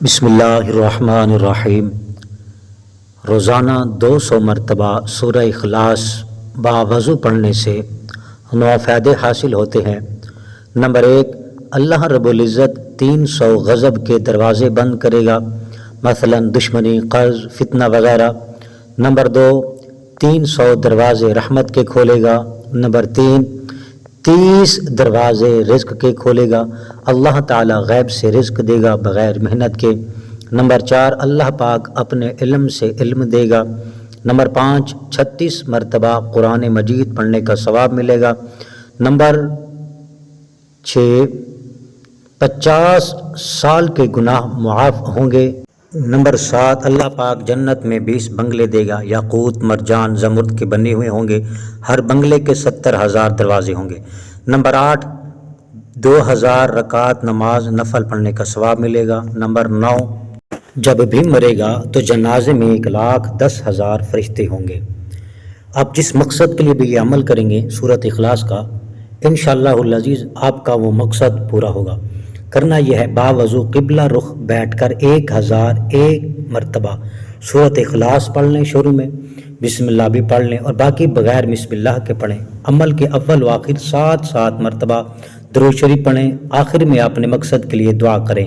بسم اللہ الرحمن الرحیم۔ روزانہ 200 مرتبہ سورہ اخلاص باوضو پڑھنے سے 9 فائدے حاصل ہوتے ہیں۔ نمبر 1، اللہ رب العزت 300 غضب کے دروازے بند کرے گا، مثلا دشمنی، قرض، فتنہ وغیرہ۔ نمبر 2، 300 دروازے رحمت کے کھولے گا۔ نمبر 3، 30 دروازے رزق کے کھولے گا، اللہ تعالی غیب سے رزق دے گا بغیر محنت کے۔ نمبر 4، اللہ پاک اپنے علم سے علم دے گا۔ نمبر 5، 36 مرتبہ قرآن مجید پڑھنے کا ثواب ملے گا۔ نمبر 6، 50 سال کے گناہ معاف ہوں گے۔ نمبر 7، اللہ پاک جنت میں 20 بنگلے دے گا، یاقوت، مرجان، زمرد کے بنے ہوئے ہوں گے، ہر بنگلے کے 70,000 دروازے ہوں گے۔ نمبر 8، 2000 رکعت نماز نفل پڑھنے کا ثواب ملے گا۔ نمبر 9، جب بھی مرے گا تو جنازے میں 1,10,000 فرشتے ہوں گے۔ آپ جس مقصد کے لیے بھی یہ عمل کریں گے سورۃ اخلاص کا، انشاءاللہ العزیز آپ کا وہ مقصد پورا ہوگا۔ کرنا یہ ہے، باوضو قبلہ رخ بیٹھ کر 1001 مرتبہ سورۃ اخلاص پڑھ لیں، شروع میں بسم اللہ بھی پڑھ لیں اور باقی بغیر بسم اللہ کے پڑھیں۔ عمل کے اول و آخر 7 مرتبہ درود شریف پڑھیں، آخر میں اپنے مقصد کے لیے دعا کریں۔